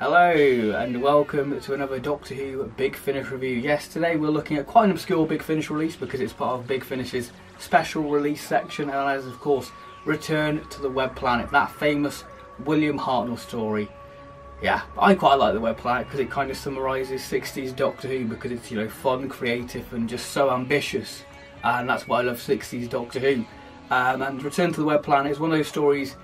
Hello and welcome to another Doctor Who Big Finish review. Yes, today we're looking at quite an obscure Big Finish release because it's part of Big Finish's special release section, and that is of course Return to the Web Planet, that famous William Hartnell story. Yeah, I quite like the Web Planet because it kind of summarises 60s Doctor Who because it's, you know, fun, creative and just so ambitious, and that's why I love 60s Doctor Who. And Return to the Web Planet is one of those stories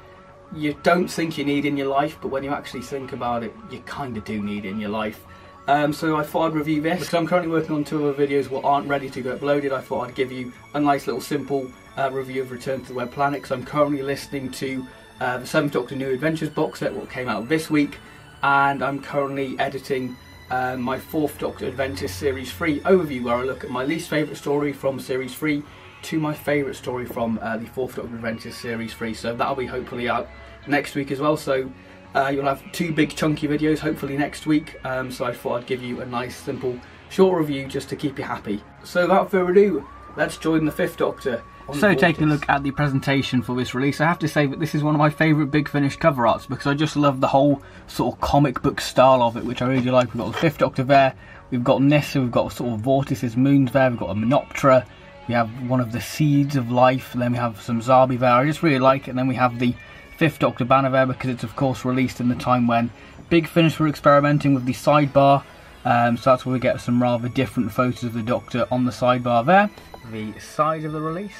you don't think you need in your life, but when you actually think about it, you kind of do need in your life. So I thought I'd review this because I'm currently working on two other videos that aren't ready to go uploaded. I thought I'd give you a nice little simple review of Return to the Web Planet because I'm currently listening to the 7th Doctor New Adventures box set, what came out this week, and I'm currently editing my 4th Doctor Adventures Series 3 overview, where I look at my least favourite story from Series 3 to my favourite story from the 4th Doctor Adventures Series 3. So that'll be hopefully out next week as well. So you'll have two big chunky videos hopefully next week. So I thought I'd give you a nice simple short review just to keep you happy. So without further ado, let's join the 5th Doctor. So taking a look at the presentation for this release, I have to say that this is one of my favourite Big Finish cover arts because I just love the whole sort of comic book style of it, which I really like. We've got the 5th Doctor there, we've got Nyssa, we've got sort of Vortis's moons there, we've got a Menoptera, we have one of the seeds of life, and then we have some Zarbi there. I just really like it. And then we have the 5th Doctor banner there because it's of course released in the time when Big Finish were experimenting with the sidebar. So that's where we get some rather different photos of the Doctor on the sidebar there. The side of the release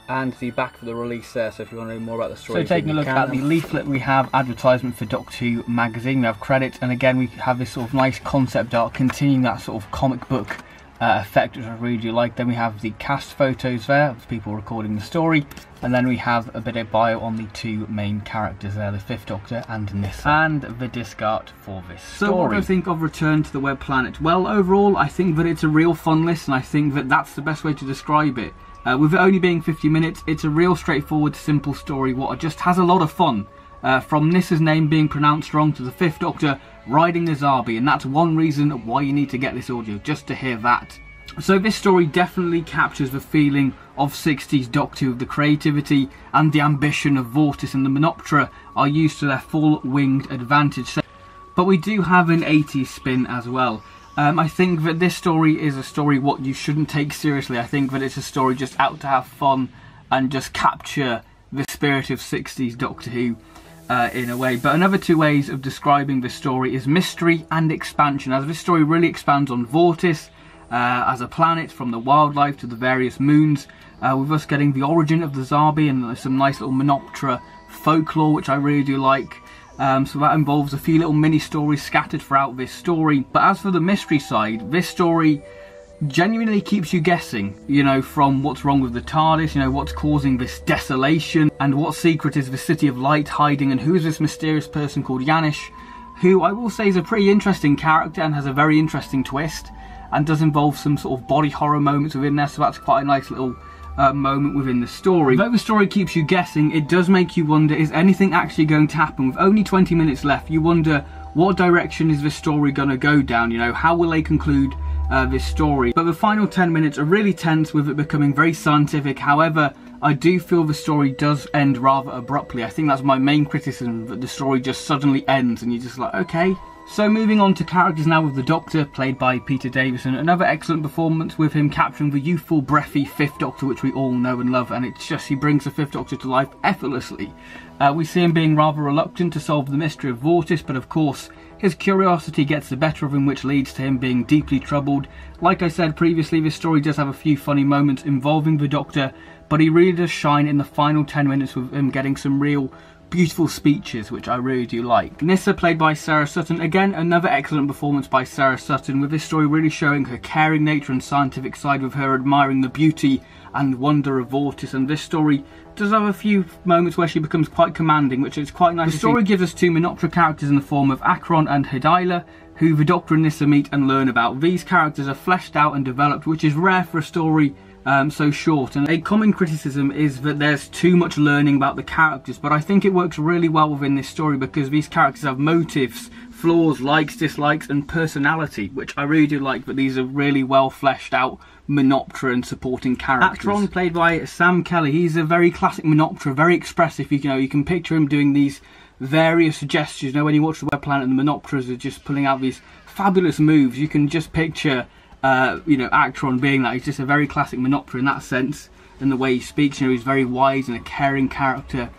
and the back of the release there, so if you want to know more about the story. So taking a look at the leaflet, we have advertisement for Doctor Who magazine, we have credits, and again we have this sort of nice concept art continuing that sort of comic book effect, which I really do like. Then we have the cast photos there of people recording the story, and then we have a bit of bio on the two main characters there, the 5th Doctor and Nyssa, and the disc art for this story. So what do I think of Return to the Web Planet? Well, overall I think that it's a real fun list, and I think that that's the best way to describe it. With it only being 50 minutes, it's a real straightforward, simple story what just has a lot of fun. From Nyssa's name being pronounced wrong to the 5th Doctor riding the Zarbi, and that's one reason why you need to get this audio, just to hear that. So this story definitely captures the feeling of 60s Doctor Who. The creativity and the ambition of Vortis and the Menoptera are used to their full winged advantage. But we do have an 80s spin as well. I think that this story is a story what you shouldn't take seriously. I think that it's a story just out to have fun and just capture the spirit of 60s Doctor Who in a way. But another two ways of describing this story is mystery and expansion, as this story really expands on Vortis as a planet, from the wildlife to the various moons, with us getting the origin of the Zarbi and some nice little Menoptera folklore, which I really do like. So that involves a few little mini stories scattered throughout this story. But as for the mystery side, this story genuinely keeps you guessing, you know, from what's wrong with the TARDIS, you know, what's causing this desolation, and what secret is the City of Light hiding, and who is this mysterious person called Yanish, who I will say is a pretty interesting character and has a very interesting twist, and does involve some sort of body horror moments within there, so that's quite a nice little moment within the story. Though the story keeps you guessing, it does make you wonder, is anything actually going to happen? With only 20 minutes left, you wonder, what direction is this story going to go down? You know, how will they conclude this story? But the final 10 minutes are really tense, with it becoming very scientific. However, I do feel the story does end rather abruptly. I think that's my main criticism, that the story just suddenly ends and you're just like, okay. So moving on to characters now, with the Doctor, played by Peter Davison. Another excellent performance, with him capturing the youthful, breathy 5th Doctor, which we all know and love, and it's just, he brings the 5th Doctor to life effortlessly. We see him being rather reluctant to solve the mystery of Vortis, but of course his curiosity gets the better of him, which leads to him being deeply troubled. Like I said previously, this story does have a few funny moments involving the Doctor, but he really does shine in the final 10 minutes with him getting some real beautiful speeches, which I really do like. Nyssa, played by Sarah Sutton. Again, another excellent performance by Sarah Sutton, with this story really showing her caring nature and scientific side, with her admiring the beauty and wonder of Vortis. And this story does have a few moments where she becomes quite commanding, which is quite nice. The story gives us two Menoptera characters in the form of Akron and Hedila, who the Doctor and Nyssa meet and learn about. These characters are fleshed out and developed, which is rare for a story so short, and a common criticism is that there's too much learning about the characters, but I think it works really well within this story because these characters have motives, flaws, likes, dislikes and personality, which I really do like, but these are really well fleshed out Menoptera and supporting characters. Akron, played by Sam Kelly, he's a very classic Menoptera, very expressive. You know, you can picture him doing these various gestures. You know, when you watch the Web Planet and the Menopteras are just pulling out these fabulous moves, you can just picture, you know, Actron being that. He's just a very classic Menoptera in that sense, in the way he speaks. You know, he's very wise and a caring character,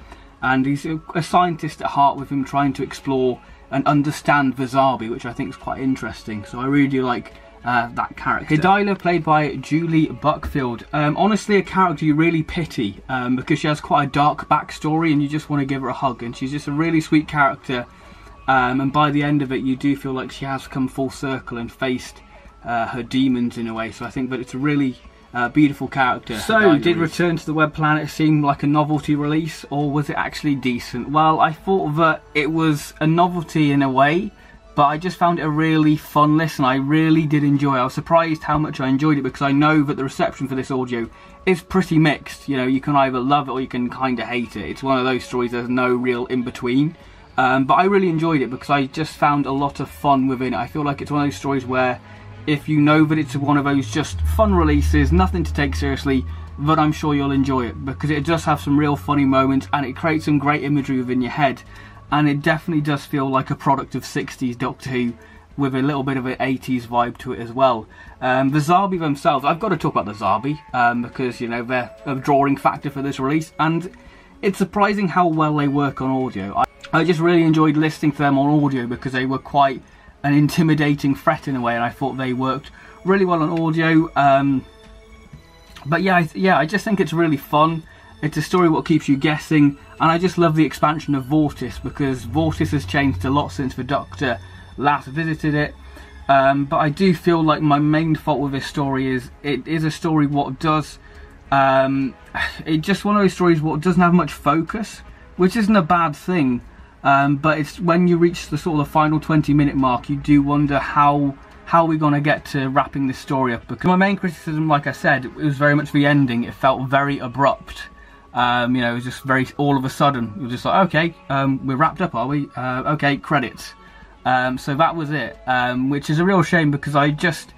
and he's a scientist at heart, with him trying to explore and understand Vizabi, which I think is quite interesting. So I really do like that character. Hidayla, played by Julie Buckfield. Honestly, a character you really pity, because she has quite a dark backstory and you just want to give her a hug, and she's just a really sweet character, and by the end of it you do feel like she has come full circle and faced her demons in a way. So I think that it's a really beautiful character. So, did Return to the Web Planet seem like a novelty release, or was it actually decent? Well, I thought that it was a novelty in a way, but I just found it a really fun listen. I really did enjoy it. I was surprised how much I enjoyed it, because I know that the reception for this audio is pretty mixed. You know, you can either love it or you can kind of hate it. It's one of those stories, there's no real in between. But I really enjoyed it because I just found a lot of fun within it. I feel like it's one of those stories where, if you know that it's one of those just fun releases, nothing to take seriously, but I'm sure you'll enjoy it, because it does have some real funny moments and it creates some great imagery within your head, and it definitely does feel like a product of 60s Doctor Who with a little bit of an 80s vibe to it as well. The Zabi themselves, I've got to talk about the Zabi, because, you know, they're a drawing factor for this release, and it's surprising how well they work on audio. I just really enjoyed listening to them on audio, because they were quite an intimidating threat in a way, and I thought they worked really well on audio. But yeah, I just think it's really fun. It's a story what keeps you guessing, and I just love the expansion of Vortis, because Vortis has changed a lot since the Doctor last visited it. But I do feel like my main fault with this story is it is a story what does it's just one of those stories what doesn't have much focus, which isn't a bad thing. But it's when you reach the sort of the final 20-minute mark, you do wonder how we're going to get to wrapping this story up. Because my main criticism, like I said, it was very much the ending. It felt very abrupt. You know, it was just very, all of a sudden, it was just like, okay, we're wrapped up, are we? Okay, credits. So that was it, which is a real shame, because I just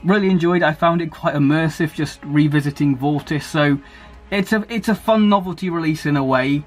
really enjoyed it. I found it quite immersive, just revisiting Vortis. So it's a fun novelty release in a way,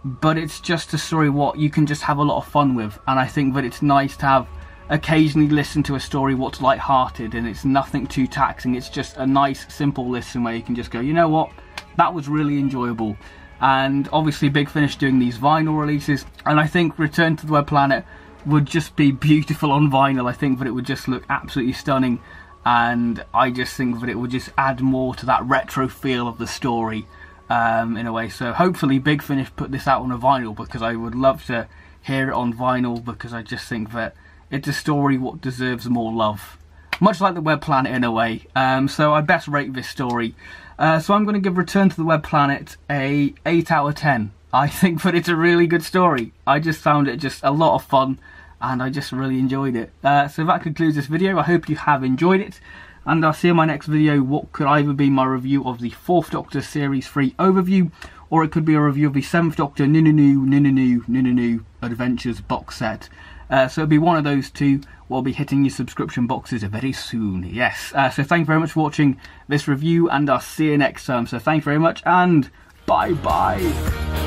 but it's just a story what you can just have a lot of fun with, and I think that it's nice to have occasionally listen to a story what's light-hearted and it's nothing too taxing. It's just a nice simple listen where you can just go, you know what, that was really enjoyable. And obviously Big Finish doing these vinyl releases, and I think Return to the Web Planet would just be beautiful on vinyl. I think that it would just look absolutely stunning, and I just think that it would just add more to that retro feel of the story. In a way. So hopefully Big Finish put this out on a vinyl, because I would love to hear it on vinyl, because I just think that it's a story what deserves more love, much like the Web Planet in a way. So I best rate this story. So I'm going to give Return to the Web Planet a 8 out of 10. I think that it's a really good story. I just found it just a lot of fun, and I just really enjoyed it. So that concludes this video. I hope you have enjoyed it, and I'll see you in my next video, what could either be my review of the 4th Doctor Series 3 overview, or it could be a review of the 7th Doctor Ninunu Adventures box set. So it'll be one of those two. We'll be hitting your subscription boxes very soon, yes. So thank you very much for watching this review, and I'll see you next time. So thank you very much, and bye-bye.